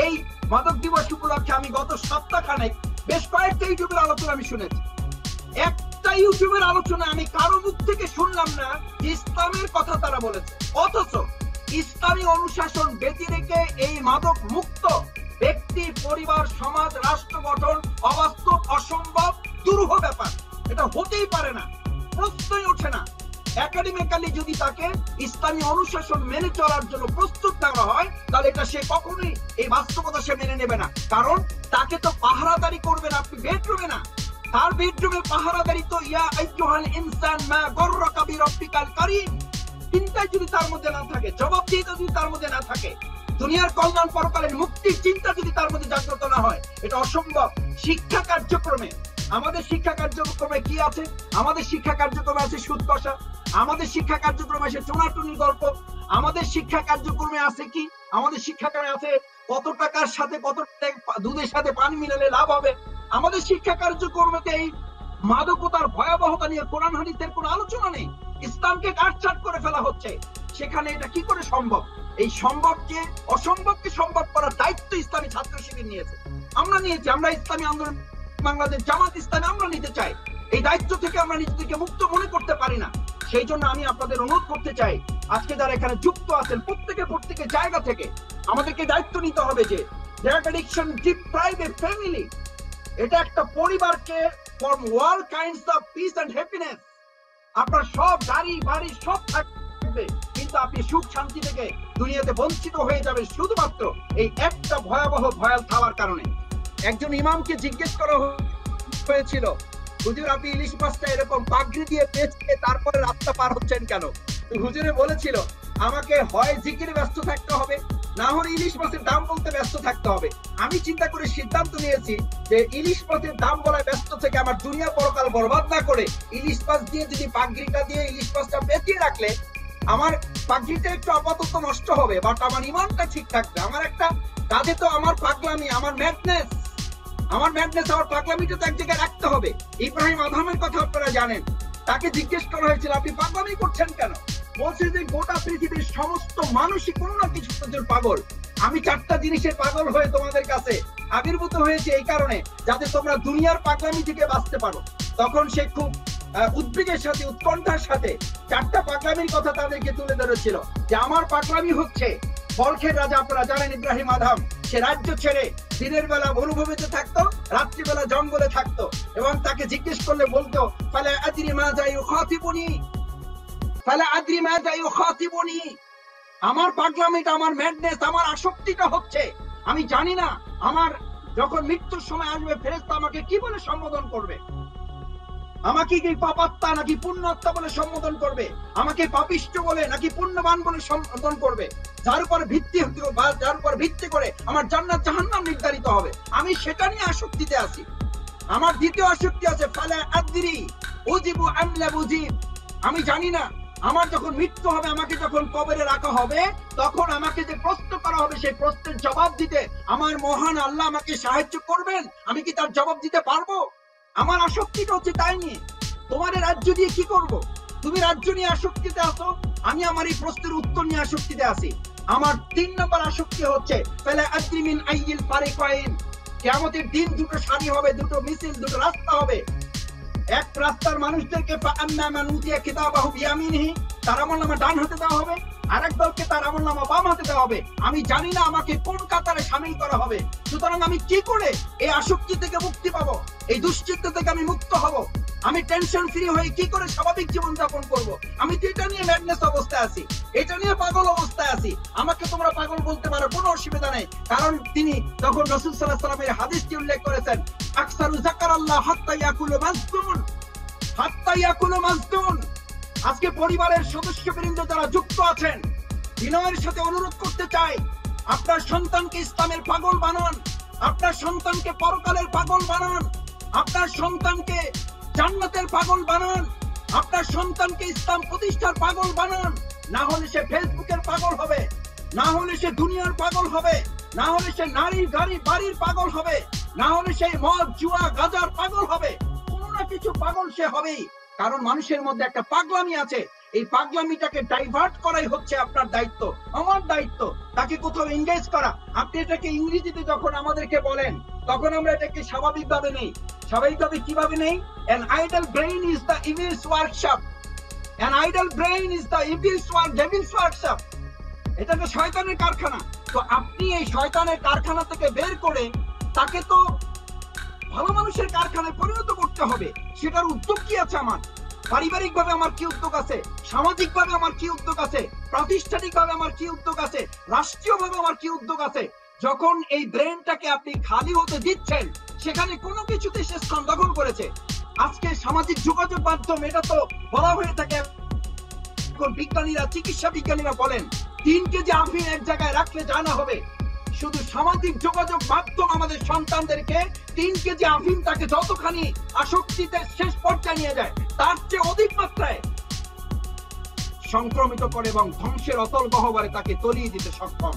এই মাদক দিবস উপলক্ষে আমি গত সপ্তাহখানেক বেশ কয়েকটা ইউটিউবের আলোচনা আমি শুনেছি। একটা ইউটিউবের আলোচনা আমি কারো মুখ থেকে শুনলাম না যে ইসলামের কথা তারা বলেছে, অথচ ইসলামী অনুশাসন ব্যতি রেখে এই মাদক মুক্ত ব্যক্তি, পরিবার, সমাজ, রাষ্ট্র গঠন অবাস্তব, অসম্ভব, দুরূহ ব্যাপার। এটা হতেই পারে না, প্রশ্নই ওঠে না। একাডেমিক্যালি যদি তাকে ইসলামী অনুশাসন মেনে চলার জন্য প্রস্তুত না হয়, তাহলে এটা সে কখনোই এই বাস্তবতা সে মেনে নেবে না। কারণ তাকে তো পাহারাদারি করবেন আপনি বেডরুমে না, তার বেডরুমে পাহারাদারি তো ইয়া আইয়ুহাল ইনসান মা গররাকা বিরাব্বিকাল কারীম, চিন্তাই যদি তার মধ্যে না থাকে, জবাবদিহিতা যদি তার মধ্যে না থাকে, দুনিয়ার কল্যাণ পরকালের মুক্তির চিন্তা যদি তার মধ্যে জাগ্রত না হয়, এটা অসম্ভব। শিক্ষা কার্যক্রমে, আমাদের শিক্ষা কার্যক্রমে কি আছে? আমাদের শিক্ষা কার্যক্রমে আছে সুদ কষা, আমাদের শিক্ষা কার্যক্রমে আছে টোনাটুনির গল্প, আমাদের শিক্ষা কার্যক্রমে আছে কি? আমাদের শিক্ষাক্রমে আছে কত টাকার সাথে কত দুধের সাথে পানি মিলালে লাভ হবে। আমাদের শিক্ষা কার্যক্রমেতে এই মাদকতার ভয়াবহতা নিয়ে কোরআন হাদিসের কোনো আলোচনা নেই। ইসলামকে কাটছাট করে ফেলা হচ্ছে। সেখানে এটা কি করে সম্ভব? এই সম্ভবকে, অসম্ভবকে সম্ভব করার দায়িত্ব ইসলামী ছাত্র শিবির নিয়েছে, আমরা নিয়েছি। আমরা ইসলামী আন্দোলন বাংলাদেশ জামাত ইসলামী আমরা নিতে চাই। এই দায়িত্ব থেকে আমরা নিজেদেরকে মুক্ত মনে করতে পারি না। সেই জন্য আমি আপনাদের অনুরোধ করতে চাই, আজকে যারা এখানে যুক্ত আছেন প্রত্যেকের জায়গা থেকে আমাদেরকে দায়িত্ব নিতে হবে যে drug addiction deprive a family, এটা একটা পরিবারকে from all kinds of peace and happiness. আপনার সব গাড়ি বাড়ি সব থাকবে, কিন্তু আপনি সুখ শান্তি থেকে দুনিয়াতে বঞ্চিত হয়ে যাবেন শুধুমাত্র এই একটা ভয়াবহ ভয়াল খাওয়ার কারণে। একজন ইমামকে জিজ্ঞেস করা হয়েছিল, হুজুর আপনি ইলিশ মাছটা এরকম পাগড়ি দিয়ে পেঁচে তারপরে রাস্তা পার হচ্ছেন কেন? হুজুরে বলেছিল আমাকে হয় জিকিরে ব্যস্ত থাকতে হবে, না হলে ইলিশ মাছের দাম বলতে ব্যস্ত থাকতে হবে। আমি চিন্তা করে সিদ্ধান্ত নিয়েছি যে ইলিশ মাছের দাম বলায় ব্যস্ত থেকে আমার দুনিয়া পরকাল বরবাদ না করে ইলিশ মাছ দিয়ে যদি পাগড়িটা দিয়ে ইলিশ মাছটা পেঁচিয়ে রাখলে আমার পাগড়িটা একটু আপাতত নষ্ট হবে, বাট আমার ইমানটা ঠিক থাকবে। আমার একটা কাজে তো আমার পাগলামি, আমার ম্যাডনেস, আমার পাগলামিটা তো এক জায়গায় রাখতে হবে। ইব্রাহিম আদমের কথা আপনারা জানেন, তাকে জিজ্ঞেস করা হয়েছিল আপনি পাগলামি করছেন কেন? বলছে যে গোটা পৃথিবীর সমস্ত মানুষই কোনো না কিছু পাগল, আমি 4টা জিনিসের পাগল হয়ে তোমাদের কাছে আবির্ভূত হয়েছে এই কারণে যাতে তোমরা দুনিয়ার পাগলামি থেকে বাঁচতে পারো। তখন সে খুব উদ্বেগের সাথে, উৎকণ্ঠার সাথে 4টা পাগলামির কথা তাদেরকে তুলে ধরেছিল যে আমার পাগলামি হচ্ছে বলখের রাজা, আপনারা জানেন ইব্রাহিম আদম, সে রাজ্য ছেড়ে দিনের বেলা মরুভূমিতে থাকতো, রাত্রিবেলা জঙ্গলে থাকতো, এবং তাকে জিজ্ঞেস করলে বলতো ফালা আদরি মা যা ইউখাতিবুনি, ফালা আদরি মা যা ইউখাতিবুনি, আমার পাগলামিটা, আমার ম্যাডনেস, আমার আসক্তিটা হচ্ছে আমি জানি না আমার যখন মৃত্যুর সময় আসবে ফেরেশতা আমাকে কি বলে সম্বোধন করবে। আমাকে কি পাপাত্মা নাকি পুণ্যাত্মা বলে সম্বোধন করবে, আমাকে পাপিষ্ঠ বলে নাকি পুণ্যবান বলে সম্বোধন করবে, যার উপর ভিত্তি করে আমার জান্নাত জাহান্নাম নির্ধারিত হবে। আমি সেটা নিয়ে আসক্তিতে আছি। আমার দ্বিতীয় আসক্তি আছে ফালা আদরি উজিবু আম লা উজিব। আমি জানি না আমার যখন মৃত্যু হবে, আমাকে যখন কবরে রাখা হবে, তখন আমাকে যে প্রশ্ন করা হবে সেই প্রশ্নের জবাব দিতে আমার মহান আল্লাহ আমাকে সাহায্য করবেন, আমি কি তার জবাব দিতে পারবো? আমার আসক্তিটা হচ্ছে তাই নিয়ে। তোমার রাজ্য দিয়ে কি করব? তুমি রাজ্য নিয়ে আসক্তিতে আসো, আমি আমার এই প্রশ্নের উত্তর নিয়ে আসক্তিতে আছি। আমার 3 নম্বর আসক্তি হচ্ছে ফালা আদরি মিন আইয়িল ফারিকাইন। কিয়ামতের দিন দুটো সারি হবে, দুটো মিছিল, দুটো রাস্তা হবে। এক রাস্তার মানুষদেরকে ফাআম্মা মান উতিয়া কিতাবাহু বিয়ামিনিহি, তার আমলনামা ডান হাতে দেওয়া হবে, আরেক দলকে তার আমলনামা বাম হাতে দেওয়া হবে। আমি জানি না আমাকে কোন কাতারে শামিল করা হবে। সুতরাং আমি কি করে এই আসক্তি থেকে মুক্তি পাবো, এই দুশ্চিন্তা থেকে আমি মুক্ত হব, আমি টেনশন ফ্রি হয়ে কি করে স্বাভাবিক জীবন যাপন করব? আমি তো এটা নিয়ে ম্যাডনেস অবস্থায় আছি, এটা নিয়ে পাগল অবস্থায় আছি। আমাকে তোমরা পাগল বলতে পারো, কোনো অসুবিধা নেই, কারণ তিনি তখন রাসূল সাল্লাল্লাহু আলাইহি ওয়াসাল্লামের হাদিসটি উল্লেখ করেছেন, আকসারু যাকারাল্লাহ হাত্তা ইয়াকুলু মাজনুন, হাত্তা ইয়াকুলু মাজনুন। আজকে পরিবারের সদস্যবৃন্দ যারা যুক্ত আছেন, বিনয়ের সাথে অনুরোধ করতে চাই, আপনার সন্তানকে ইসলামের পাগল বানান, আপনার সন্তানকে পরকালের পাগল বানান, আপনার সন্তানকে জান্নাতের পাগল বানান, আপনার সন্তানকে ইসলাম প্রতিষ্ঠার পাগল বানান। না হলে সে ফেসবুকের পাগল হবে, না হলে সে দুনিয়ার পাগল হবে, না হলে সে নারীর গাড়ি বাড়ির পাগল হবে, না হলে সে মদ জুয়া গাঁজার পাগল হবে। কোনো না কিছু পাগল সে হবেই, কারণ মানুষের মধ্যে একটা পাগলামি আছে। এই পাগলামিটাকে ডাইভার্ট করাই হচ্ছে আপনার দায়িত্ব, আমার দায়িত্ব, তাকে কোথাও এনগেজ করা। আপনি এটাকে ইংরেজিতে যখন আমাদেরকে বলেন, তখন আমরা এটাকে স্বাভাবিকভাবে নেই। স্বাভাবিকভাবে কিভাবে নেই? An idle brain is the evil's workshop. An idle brain is the devil's workshop. এটা তো শয়তানের কারখানা। তো আপনি এই শয়তানের কারখানা থেকে বের করে তাকে তো ভালো মানুষের কারখানায় পরিণত করতে হবে। সেটার উদ্যোগ কি আছে আমার? পারিবারিক ভাবে আমার কি উদ্যোগ আছে, সামাজিক ভাবে আমার কি উদ্যোগ আছে, প্রাতিষ্ঠানিক ভাবে আমার কি উদ্যোগ আছে, রাষ্ট্রীয় ভাবে আমার কি উদ্যোগ আছে? যখন এই ব্রেনটাকে আপনি খালি হতে দিচ্ছেন, সেখানে কোনো কিছুতে সে স্থান দখল করেছে। আজকে সামাজিক যোগাযোগ মাধ্যম, এটা তো বলা হয়ে থাকে, বিজ্ঞানীরা, চিকিৎসা বিজ্ঞানীরা বলেন 3 কেজি আফিম এক জায়গায় রাখলে জানা হবে। শুধু সামাজিক যোগাযোগ মাধ্যম আমাদের সন্তানদেরকে 3 কেজি আফিম তাকে যতখানি আসক্তিতে শেষ পর্যায়ে নিয়ে যায়, তার চেয়ে অধিক মাত্রায় সংক্রমিত করে এবং ধ্বংসের অতল গহ্বরে তাকে তলিয়ে দিতে সক্ষম।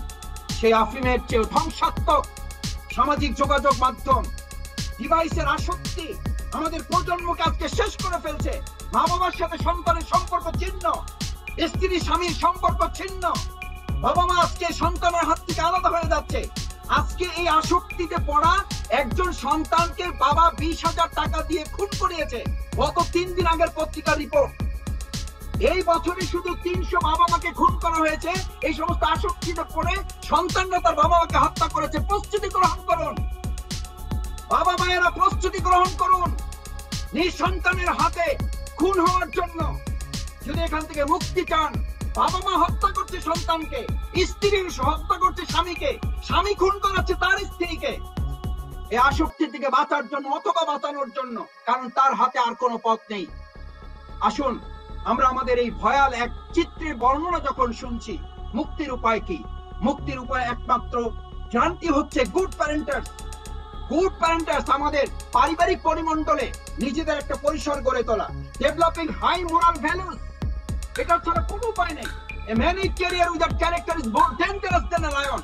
সেই আফিমের চেয়ে ধ্বংসাত্মক সামাজিক যোগাযোগ মাধ্যম, ডিভাইসের আসক্তি আমাদের প্রজন্মকে আজকে শেষ করে ফেলছে। মা বাবার সাথে সন্তানের সম্পর্ক ছিন্ন, স্ত্রী স্বামীর সম্পর্ক ছিন্ন, বাবা মা আজকে সন্তানের হাত থেকে আলাদা হয়ে যাচ্ছে। আজকে এই আসক্তিতে পড়া একজন সন্তানকে বাবা 20,000 টাকা দিয়ে খুন করিয়েছে, গত 3 দিন আগের পত্রিকার রিপোর্ট। এই বছরে শুধু 300 বাবা মাকে খুন করা হয়েছে। এই সমস্ত আসক্তিতে পড়ে সন্তানরা তার বাবা মাকে হত্যা করেছে। প্রস্তুতি গ্রহণ করুন বাবা মায়েরা, প্রস্তুতি গ্রহণ করুন নিজ সন্তানের হাতে খুন হওয়ার জন্য। যদি এখান থেকে মুক্তি চান, বাবা মা হত্যা করছে সন্তানকে, স্ত্রী হত্যা করছে স্বামীকে, স্বামী খুন করাচ্ছে তার স্ত্রীকে, এই আসক্তির থেকে বাঁচার জন্য অথবা বাঁচানোর জন্য, কারণ তার হাতে আর কোনো পথ নেই। আসুন আমরা আমাদের এই ভয়াল এক চিত্রের বর্ণনা যখন শুনছি, মুক্তির উপায় কি? মুক্তির উপায় একমাত্র জানতে হচ্ছে গুড প্যারেন্টার্স। গুড প্যারেন্টার্স আমাদের পারিবারিক পরিমণ্ডলে নিজেদের একটা পরিসর গড়ে তোলা, ডেভেলপিং হাই মোরাল ভ্যালুস। এটা ছাড়া কোনো উপায় নেই। A man with career without character is more dangerous than a lion.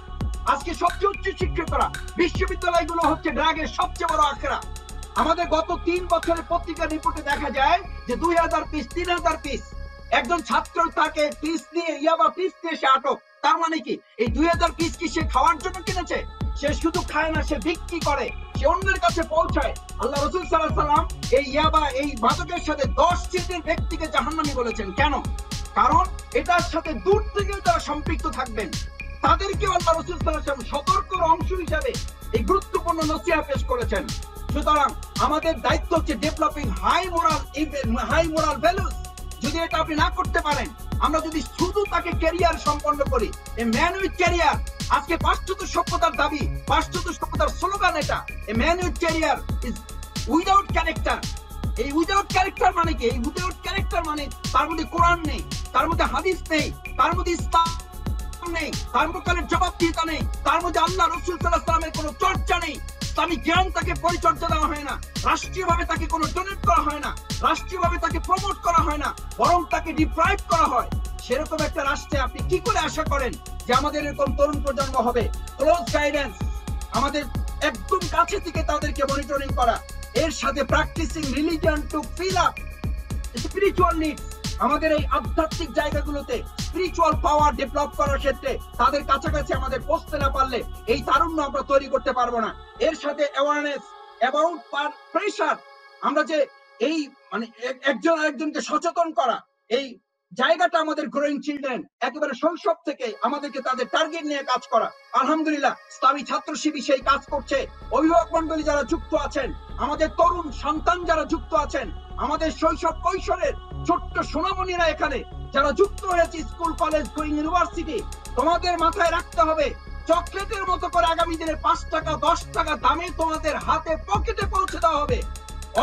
আজকে সবচেয়ে উচ্চ শিক্ষিতরা, বিশ্ববিদ্যালয়গুলো হচ্ছে ড্রাগের সবচেয়ে বড় আখড়া। আমাদের গত 3 বছরের পত্রিকা রিপোর্টে দেখা যায় যে 2000 পিস, 3000 পিস একজন ছাত্র তাকে পিস নিয়ে, ইয়াবা পিস নিয়ে সে আটক। তার মানে কি এই 2000 পিস কি সে খাওয়ার জন্য কিনেছে? সে শুধু খায় না, সে বিক্রি করে, সে অন্যের কাছে পৌঁছায়। আল্লাহ রাসূল সাল্লাল্লাহু আলাইহি ওয়াসাল্লাম এই ইয়াবা, এই মাদকের সাথে 10 শ্রেণীর ব্যক্তিকে জাহান্নামী বলেছেন। কেন? কারণ এটার সাথে দূর থেকে যারা সম্পৃক্ত থাকবেন তাদেরকে আল্লাহ রাসূল সাল্লাল্লাহু আলাইহি ওয়াসাল্লাম সতর্কর অংশ হিসাবে এই গুরুত্বপূর্ণ নসিহত পেশ করেছেন। সুতরাং আমাদের দায়িত্ব হচ্ছে ডেভেলপিং হাই মোরাল ভ্যালুস। যদি এটা আপনি না করতে পারেন, আমরা যদি শুধু তাকে ক্যারিয়ার সম্পন্ন করি, এ ম্যান উইথ ক্যারিয়ার, আজকে পাশ্চাত্য সভ্যতার দাবি, পাশ্চাত্য সভ্যতার স্লোগান এটা, a man with career is without character. এই উইদাউট ক্যারেক্টার মানে কি? এই উইদাউট ক্যারেক্টার মানে তার মধ্যে কোরআন নেই, তার মধ্যে হাদিস নেই, তার মধ্যে ইসলাম নেই, তার মধ্যে জবাবদিহিতা নেই, তার মধ্যে আল্লাহ রাসূল সাল্লাল্লাহু আলাইহি ওয়াসাল্লামের কোনো চর্চা নেই, ইসলামিক জ্ঞান তাকে পরিচর্যা দেওয়া হয় না, রাষ্ট্রীয়ভাবে তাকে কোনো ডোনেট করা হয় না, রাষ্ট্রীয়ভাবে তাকে প্রমোট করা হয় না, বরং তাকে ডিপ্রাইভ করা হয়। সেরকম একটা রাষ্ট্রে আপনি কি করে আশা করেন যে আমাদের এরকম তরুণ প্রজন্ম হবে? ক্লোজ গাইডেন্স, আমাদের একদম কাছে থেকে তাদেরকে মনিটরিং করা, এর সাথে practising religion to fill up spiritual needs, আমাদের এই আধ্যাত্মিক জায়গাগুলোতে স্পিরিচুয়াল পাওয়ার ডেভেলপ করার ক্ষেত্রে তাদের কাছাকাছি আমাদের পৌঁছতে না পারলে এই তারুণ্য আমরা তৈরি করতে পারবো না। এর সাথে অ্যাওয়ারনেস অ্যাবাউট প্রেশার, আমরা যে এই মানে একজন আরেকজনকে সচেতন করা, এই জায়গাটা আমাদের গ্রোয়িং চিলড্রেন একেবারে শৈশব থেকে আমাদেরকে তাদের টার্গেট নিয়ে কাজ করা। আলহামদুলিল্লাহ ইসলামী ছাত্র শিবির সেই কাজ করছে। অভিভাবক মন্ডলী যারা যুক্ত আছেন, আমাদের তরুণ সন্তান যারা যুক্ত আছেন, আমাদের শৈশব কৈশোরের ছোট্ট সোনামণিরা এখানে যারা যুক্ত হয়েছে স্কুল কলেজ গোয়িং ইউনিভার্সিটি, তোমাদের মাথায় রাখতে হবে চকলেটের মতো করে আগামী দিনে 5 টাকা 10 টাকা দামে তোমাদের হাতে পকেটে পৌঁছে দেওয়া হবে।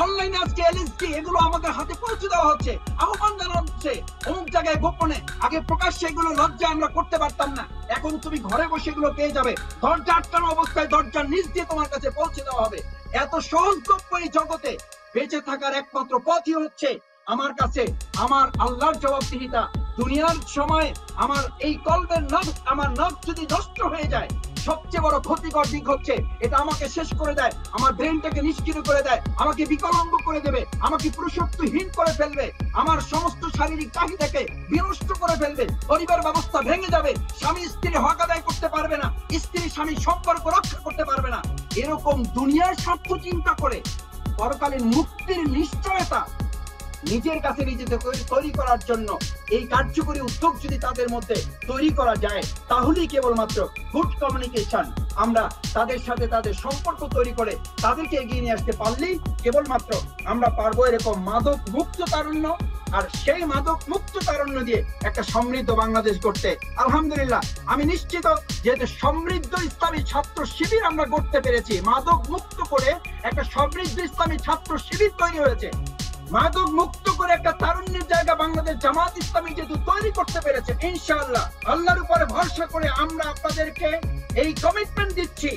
অনলাইনে আজকে এলএসডি এগুলো আমাদের হাতে পৌঁছে দেওয়া হচ্ছে, আহ্বান জানানো হচ্ছে অমুক জায়গায় গোপনে। আগে প্রকাশ্যে এগুলো লজ্জা আমরা করতে পারতাম না, এখন তুমি ঘরে বসে এগুলো পেয়ে যাবে। দরজা আটকানো অবস্থায় দরজার নিচ দিয়ে তোমার কাছে পৌঁছে দেওয়া হবে। এত সহজলভ্য এই জগতে বেঁচে থাকার একমাত্র পথই হচ্ছে আমার কাছে আমার আল্লাহর জবাবদিহিতা। দুনিয়ার সময় আমার এই কলবের নখ, আমার নখ যদি নষ্ট হয়ে যায়, সবচেয়ে বড় ক্ষতিকর দিক হচ্ছে এটা আমাকে শেষ করে দেয়, আমার ব্রেনটাকে নিষ্ক্রিয় করে দেয়, আমাকে বিকলাঙ্গ করে দেবে, আমাকে পুরুষত্বহীন করে ফেলবে, আমার সমস্ত শারীরিক চাহিদাকে বিনষ্ট করে ফেলবে, পরিবার ব্যবস্থা ভেঙে যাবে, স্বামী স্ত্রী হক আদায় করতে পারবে না, স্ত্রী স্বামী সম্পর্ক রক্ষা করতে পারবে না। এরকম দুনিয়ার স্বার্থ চিন্তা করে পরকালীন মুক্তির নিশ্চয়তা নিজের কাছে নিজেকে তৈরি করার জন্য এই কার্যকরী উদ্যোগ যদি তাদের মধ্যে তৈরি করা যায়, তাহলেই কেবলমাত্র গুড কমিউনিকেশন, আমরা তাদের সাথে তাদের সম্পর্ক তৈরি করে তাদেরকে এগিয়ে নিয়ে আসতে পারলেই কেবলমাত্র আমরা পারবো এরকম মাদক মুক্ত তারুণ্য, আর সেই মাদক মুক্ত তারুণ্য দিয়ে একটা সমৃদ্ধ বাংলাদেশ গড়তে আলহামদুলিল্লাহ আমি নিশ্চিত, যেহেতু সমৃদ্ধ ইসলামী ছাত্র শিবির আমরা গড়তে পেরেছি, মাদক মুক্ত করে একটা সমৃদ্ধ ইসলামী ছাত্র শিবির তৈরি হয়েছে, মাদক মুক্ত করে একটা তারুণ্যের জায়গা বাংলাদেশ জামাত ইসলামী যেহেতু তৈরি করতে পেরেছে, ইনশাআল্লাহ আল্লাহর উপরে ভরসা করে আমরা আপনাদেরকে এই কমিটমেন্ট দিচ্ছি,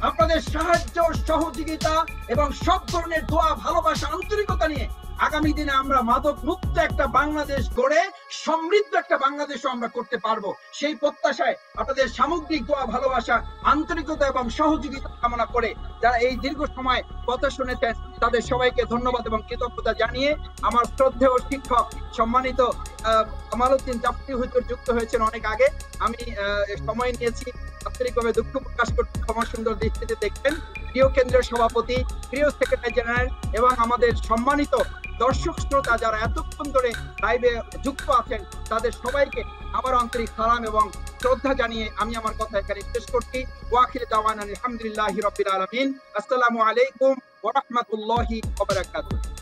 আপনাদের সাহায্য সহযোগিতা এবং সব ধরনের দোয়া ভালোবাসা আন্তরিকতা নিয়ে আগামী দিনে আমরা মাদক মুক্ত একটা বাংলাদেশ গড়ে সমৃদ্ধ একটা বাংলাদেশও আমরা করতে পারবো। সেই প্রত্যাশায় আপনাদের সামগ্রিক দোয়া ভালোবাসা আন্তরিকতা এবং সহযোগিতা কামনা করে যারা এই দীর্ঘ সময় কথা শুনেছেন তাদের সবাইকে ধন্যবাদ এবং কৃতজ্ঞতা জানিয়ে আমার শ্রদ্ধেয় শিক্ষক সম্মানিত কামালউদ্দিন জাফরি হুজুর যুক্ত হয়েছেন অনেক আগে, আমি সময় নিয়েছি, আন্তরিকভাবে দুঃখ প্রকাশ করতে ক্ষমা সুন্দর দৃষ্টিতে দেখবেন। প্রিয় কেন্দ্রীয় সভাপতি, প্রিয় সেক্রেটারি জেনারেল এবং আমাদের সম্মানিত দর্শক শ্রোতা যারা এতক্ষণ ধরে লাইভে যুক্ত আছেন, তাদের সবাইকে আমার আন্তরিক সালাম এবং শ্রদ্ধা জানিয়ে আমি আমার কথা এখানে শেষ করছি। ওয়া আখিরু দাওয়ানা আলহামদুলিল্লাহি রাব্বিল আলামিন। আসসালামু আলাইকুম ওয়া রাহমাতুল্লাহি ওয়া বারাকাতুহু।